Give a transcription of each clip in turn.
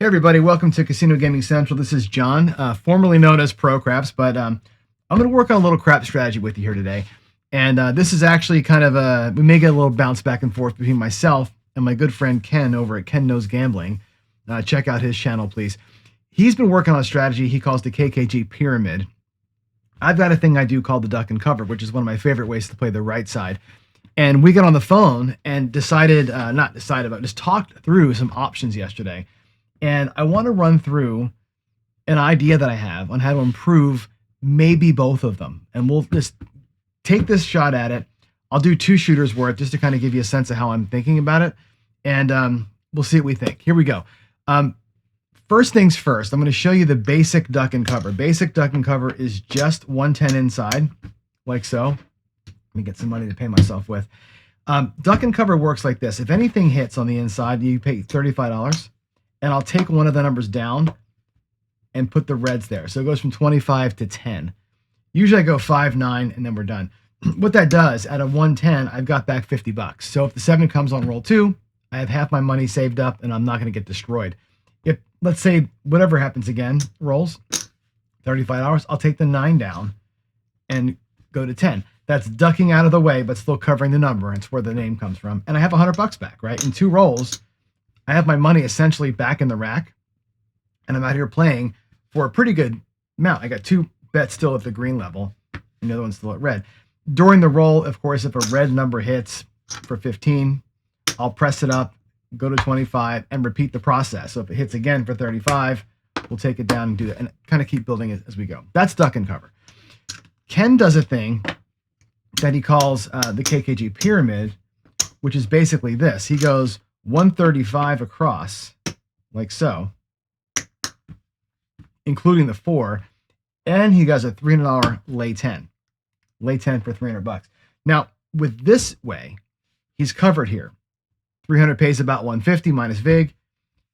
Hey everybody, welcome to Casino Gaming Central. This is John, formerly known as Pro Craps, but I'm going to work on a little crap strategy with you here today. And this is actually kind of we may get a little bounce back and forth between myself and my good friend Ken over at Ken Knows Gambling. Check out his channel, please. He's been working on a strategy he calls the KKG Pyramid. I've got a thing I do called the Duck and Cover, which is one of my favorite ways to play the right side. And we got on the phone and just talked through some options yesterday. And I want to run through an idea that I have on how to improve maybe both of them. And we'll just take this shot at it. I'll do 2 shooters worth just to kind of give you a sense of how I'm thinking about it. And we'll see what we think. Here we go. First things first, I'm going to show you the basic duck and cover. Basic duck and cover is just 110 inside, like so. Let me get some money to pay myself with. Duck and cover works like this. If anything hits on the inside, you pay $35. And I'll take one of the numbers down and put the reds there. So it goes from 25 to 10. Usually I go 5, 9, and then we're done. What that does, out of 110, I've got back $50. So if the 7 comes on roll 2, I have half my money saved up and I'm not going to get destroyed. If, let's say, whatever happens again, rolls, $35, I'll take the 9 down and go to 10. That's ducking out of the way, but still covering the number. It's where the name comes from. And I have $100 back, right? In 2 rolls, I have my money essentially back in the rack, and I'm out here playing for a pretty good amount. I got 2 bets still at the green level, and the other one's still at red. During the roll, of course, if a red number hits for 15, I'll press it up, go to 25, and repeat the process. So if it hits again for 35, we'll take it down and do that, and kind of keep building it as we go. That's duck and cover. Ken does a thing that he calls the KKG Pyramid, which is basically this. He goes 135 across, like so, including the 4, and he does a $300 lay 10. Lay 10 for $300. Now, with this way, he's covered here. 300 pays about 150 minus VIG.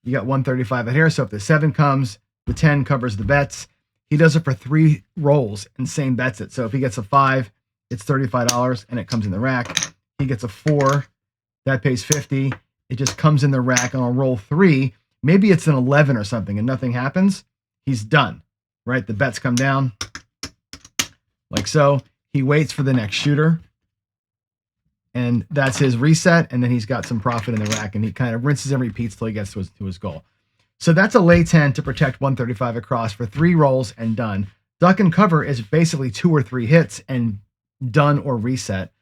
You got 135 out here, so if the 7 comes, the 10 covers the bets. He does it for 3 rolls and same bets it. So if he gets a 5, it's $35 and it comes in the rack. He gets a 4, that pays 50. It just comes in the rack, and on roll 3, maybe it's an 11 or something and nothing happens. He's done, right? The bets come down like so. He waits for the next shooter, and that's his reset. And then he's got some profit in the rack, and he kind of rinses and repeats till he gets to his goal. So that's a lay 10 to protect 135 across for 3 rolls and done. Duck and cover is basically 2 or 3 hits and done or reset.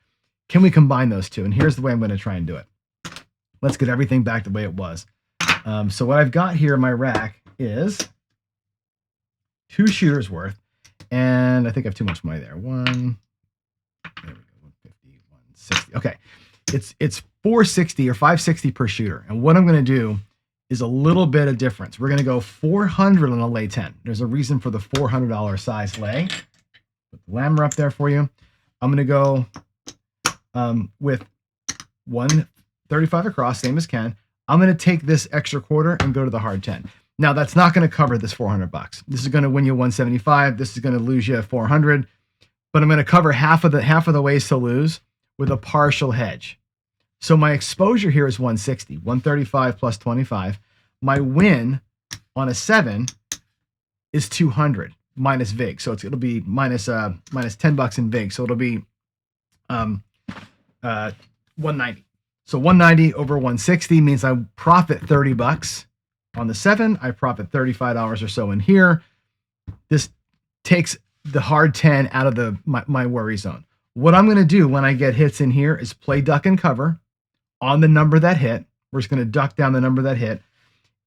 Can we combine those 2? And here's the way I'm going to try and do it. Let's get everything back the way it was. So what I've got here in my rack is 2 shooters worth. And I think I have too much money there. There we go, 150, 160. Okay. It's 460 or 560 per shooter. And what I'm going to do is a little bit of difference. We're going to go 400 on a lay 10. There's a reason for the $400 size lay. Put the lammer up there for you. I'm going to go with 135 across, same as Ken. I'm going to take this extra quarter and go to the hard 10. Now, that's not going to cover this $400. This is going to win you 175. This is going to lose you 400. But I'm going to cover half of the ways to lose with a partial hedge. So my exposure here is 160, 135 plus 25. My win on a 7 is 200 minus VIG. So it'll be minus $10 in VIG. So it'll be 190. So 190 over 160 means I profit $30 on the 7. I profit $35 or so in here. This takes the hard 10 out of my worry zone. What I'm going to do when I get hits in here is play duck and cover on the number that hit. We're just going to duck down the number that hit,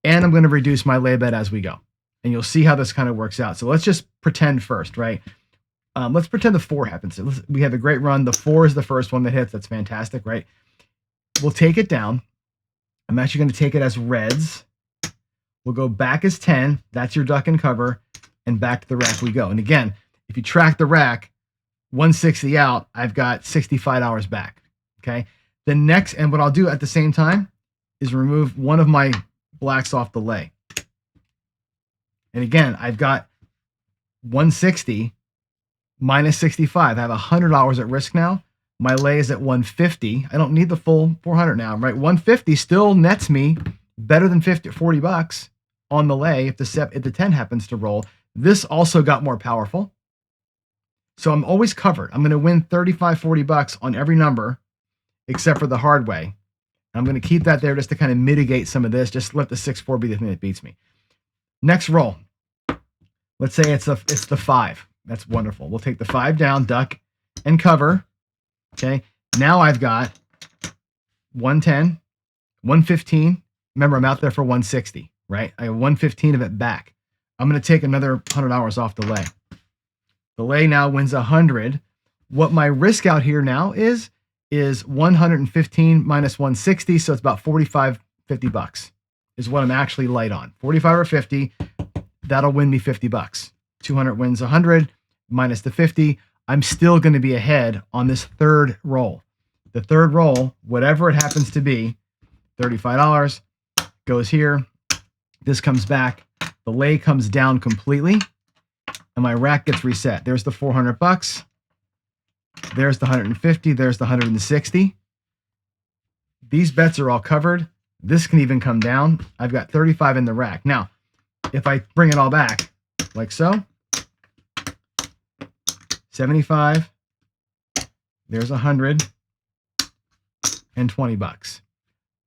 and I'm going to reduce my lay bet as we go. And you'll see how this kind of works out. So let's just pretend first, right? Let's pretend the 4 happens. We have a great run. The 4 is the first one that hits. That's fantastic, right? We'll take it down. I'm actually going to take it as reds. We'll go back as 10. That's your duck and cover. And back to the rack we go. And again, if you track the rack, 160 out, I've got $65 back. Okay. The next, and what I'll do at the same time is remove one of my blacks off the lay. And again, I've got 160 minus 65. I have $100 at risk now. My lay is at 150. I don't need the full 400 now, right? 150 still nets me better than $40. on the lay, if the 10 happens to roll, this also got more powerful. So I'm always covered. I'm going to win 35, 40 bucks on every number except for the hard way. I'm going to keep that there just to kind of mitigate some of this. Just let the 6-4 be the thing that beats me. Next roll. Let's say it's the 5. That's wonderful. We'll take the 5 down, duck, and cover. Okay. Now I've got 110, 115. Remember, I'm out there for 160, right? I have 115 of it back. I'm going to take another $100 off the lay. The lay now wins 100. What my risk out here now is 115 minus 160, so it's about 45, 50 bucks is what I'm actually light on. 45 or 50, that'll win me 50 bucks. 200 wins 100 minus the 50. I'm still going to be ahead on this third roll. The third roll, whatever it happens to be, $35 goes here. This comes back. The lay comes down completely, and my rack gets reset. There's the 400 bucks. There's the 150. There's the 160. These bets are all covered. This can even come down. I've got 35 in the rack. Now, if I bring it all back, like so, 75, there's 100, and 20 bucks.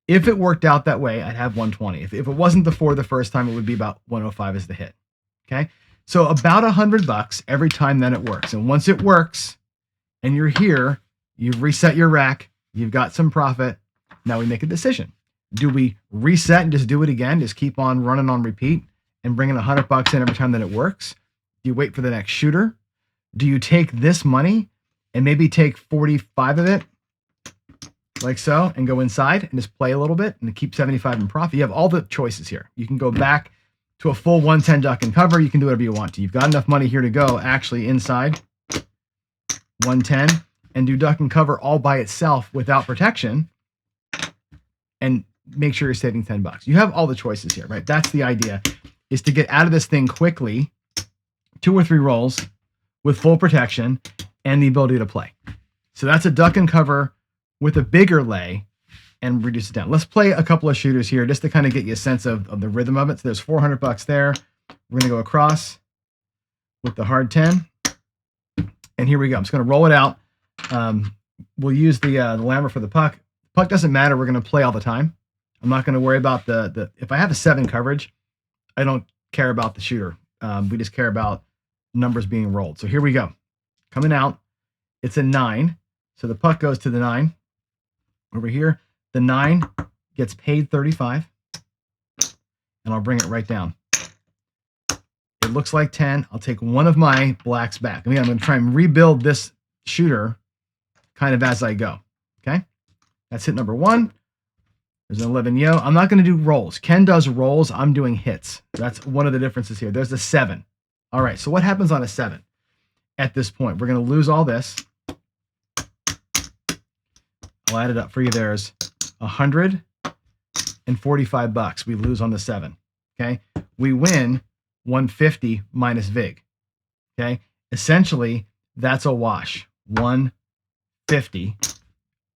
If it worked out that way, I'd have 120. If it wasn't the 4 the first time, it would be about 105 as the hit. Okay? So about 100 bucks every time then it works. And once it works, and you're here, you've reset your rack, you've got some profit, now we make a decision. Do we reset and just do it again, just keep on running on repeat and bringing 100 bucks in every time that it works? Do you wait for the next shooter? Do you take this money and maybe take 45 of it, like so, and go inside and just play a little bit and keep 75 in profit? You have all the choices here. You can go back to a full 110 duck and cover. You can do whatever you want to. You've got enough money here to go actually inside 110 and do duck and cover all by itself without protection and make sure you're saving 10 bucks. You have all the choices here, right? That's the idea, is to get out of this thing quickly, 2 or 3 rolls with full protection and the ability to play. So that's a duck and cover with a bigger lay and reduce it down. Let's play a couple of shooters here just to kind of get you a sense of the rhythm of it. So there's 400 bucks there. We're going to go across with the hard 10. And here we go. I'm just going to roll it out. We'll use the lammer for the puck. Puck doesn't matter. We're going to play all the time. I'm not going to worry about if I have a 7 coverage, I don't care about the shooter. We just care about numbers being rolled. So here we go. Coming out. It's a 9. So the puck goes to the 9. Over here, the 9 gets paid 35. And I'll bring it right down. It looks like 10. I'll take one of my blacks back. I'm going to try and rebuild this shooter kind of as I go. Okay? That's hit number 1. There's an 11 yo. I'm not going to do rolls. Ken does rolls. I'm doing hits. That's one of the differences here. There's a 7. All right, so what happens on a 7? At this point, we're going to lose all this. I'll add it up for you. There's 145 bucks we lose on the 7. Okay? We win 150 minus VIG. Okay? Essentially, that's a wash. 150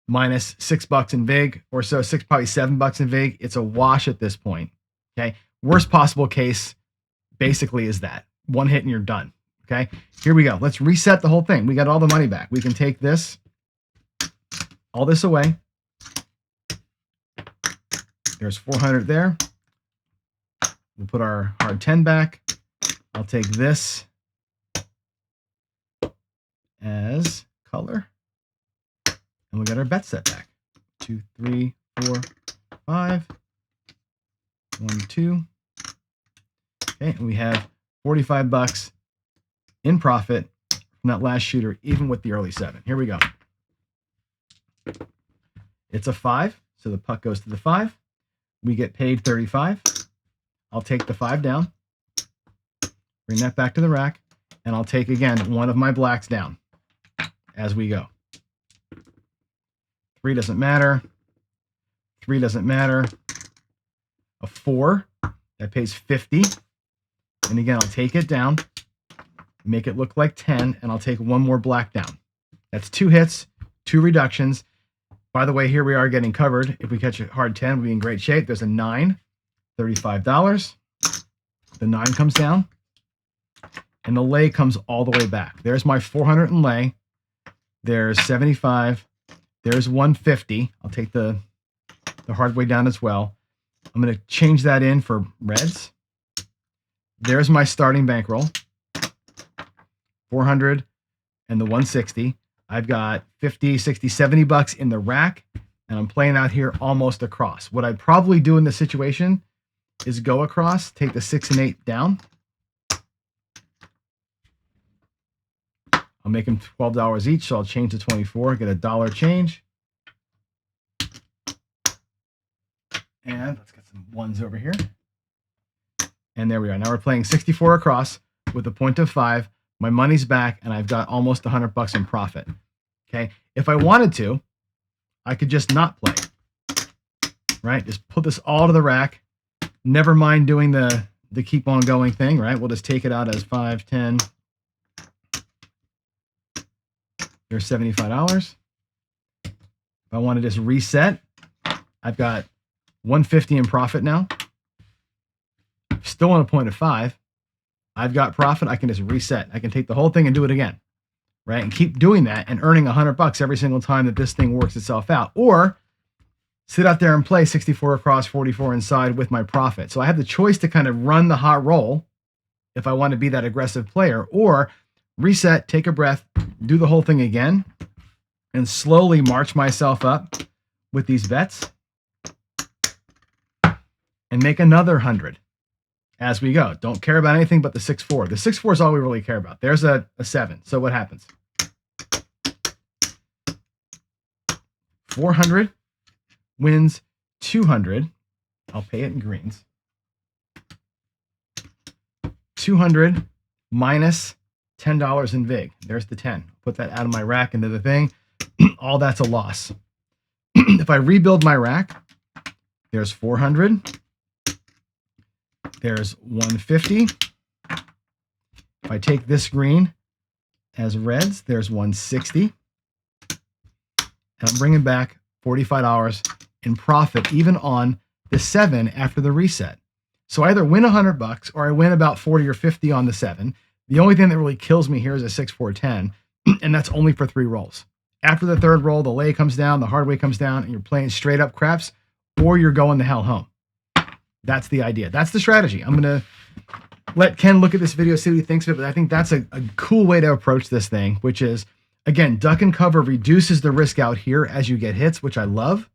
minus $6 in VIG, or so, probably $7 in VIG. It's a wash at this point. Okay? Worst possible case basically is that. 1 hit and you're done. Okay? Here we go. Let's reset the whole thing. We got all the money back. We can take this, all this away. There's 400 there. We'll put our hard 10 back. I'll take this as color. And we got our bet set back. 2, 3, 4, 5. 1, 2. Okay, and we have 45 bucks in profit from that last shooter, even with the early 7. Here we go. It's a 5, so the puck goes to the 5. We get paid 35. I'll take the 5 down, bring that back to the rack, and I'll take, again, one of my blacks down as we go. 3 doesn't matter. 3 doesn't matter. A 4, that pays 50. And again, I'll take it down, make it look like 10, and I'll take one more black down. That's 2 hits, 2 reductions. By the way, here we are getting covered. If we catch a hard 10, we'll be in great shape. There's a 9, $35. The 9 comes down, and the lay comes all the way back. There's my 400 in lay. There's 75. There's 150. I'll take the hard way down as well. I'm going to change that in for reds. There's my starting bankroll. 400 and the 160. I've got 50, 60, 70 bucks in the rack, and I'm playing out here almost across. What I'd probably do in this situation is go across, take the 6 and 8 down. I'll make them $12 each, so I'll change to 24, get a dollar change. And let's get some ones over here. And there we are. Now we're playing 64 across with a point of 5. My money's back, and I've got almost 100 bucks in profit. Okay. If I wanted to, I could just not play. Right? Just put this all to the rack. Never mind doing the keep on going thing, right? We'll just take it out as 5, 10. There's $75. If I want to just reset, I've got 150 in profit now. Still on a point of 5. I've got profit. I can just reset. I can take the whole thing and do it again, right? And keep doing that and earning 100 bucks every single time that this thing works itself out. Or sit out there and play 64 across, 44 inside with my profit. So I have the choice to kind of run the hot roll if I want to be that aggressive player, or reset, take a breath, do the whole thing again, and slowly march myself up with these bets and make another 100 as we go. Don't care about anything but the 6-4. The 6-4 is all we really care about. There's a 7. So what happens? 400 wins 200. I'll pay it in greens. 200 minus $10 in VIG. There's the 10. Put that out of my rack into the thing. All that's a loss. If I rebuild my rack, there's 400. There's 150. If I take this green as reds, there's 160. And I'm bringing back $45 in profit, even on the 7 after the reset. So I either win 100 bucks or I win about 40 or 50 on the 7. The only thing that really kills me here is a 6, 4, 10, and that's only for 3 rolls. After the 3rd roll, the lay comes down, the hard way comes down, and you're playing straight up craps, or you're going the hell home. That's the idea. That's the strategy. I'm going to let Ken look at this video, see what he thinks of it, but I think that's a cool way to approach this thing, which is, again, duck and cover reduces the risk out here as you get hits, which I love.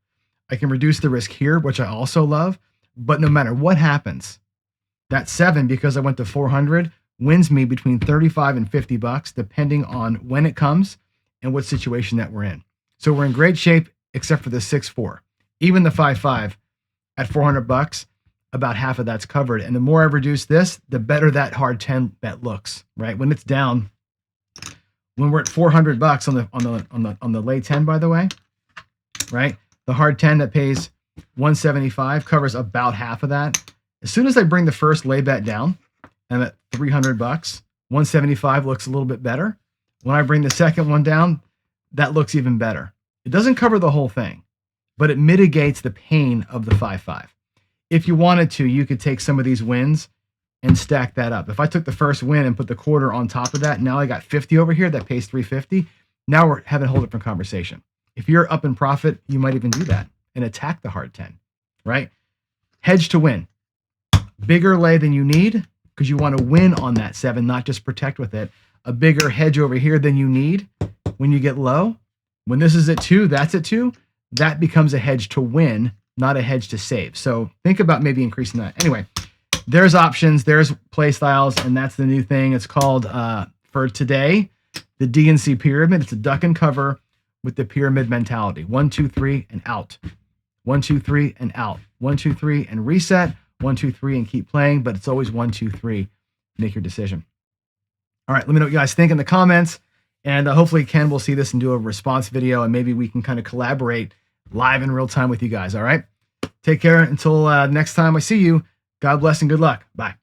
I can reduce the risk here, which I also love. But no matter what happens, that 7, because I went to 400, wins me between 35 and 50 bucks, depending on when it comes and what situation that we're in. So we're in great shape, except for the 6-4. Even the 5-5 at 400 bucks, about half of that's covered. And the more I reduce this, the better that hard 10 bet looks, right? When it's down, when we're at 400 bucks on the lay 10, by the way, right? The hard 10 that pays 175 covers about half of that. As soon as I bring the first lay bet down, I'm at 300 bucks. 175 looks a little bit better. When I bring the second one down, that looks even better. It doesn't cover the whole thing, but it mitigates the pain of the 5-5. If you wanted to, you could take some of these wins and stack that up. If I took the first win and put the quarter on top of that, now I got 50 over here that pays 350. Now we're having a whole different conversation. If you're up in profit, you might even do that and attack the hard 10, right? Hedge to win. Bigger lay than you need because you want to win on that 7, not just protect with it. A bigger hedge over here than you need when you get low. When this is at 2, that's at 2. That becomes a hedge to win, not a hedge to save. So think about maybe increasing that. Anyway, there's options, there's play styles, and that's the new thing. It's called, for today, the DNC pyramid. It's a duck and cover with the pyramid mentality. 1, 2, 3, and out. 1, 2, 3, and out. 1, 2, 3, and reset. 1, 2, 3, and keep playing, but it's always 1, 2, 3. Make your decision. All right, let me know what you guys think in the comments, and hopefully Ken will see this and do a response video, and maybe we can kind of collaborate live in real time with you guys, all right? Take care until next time I see you. God bless and good luck. Bye.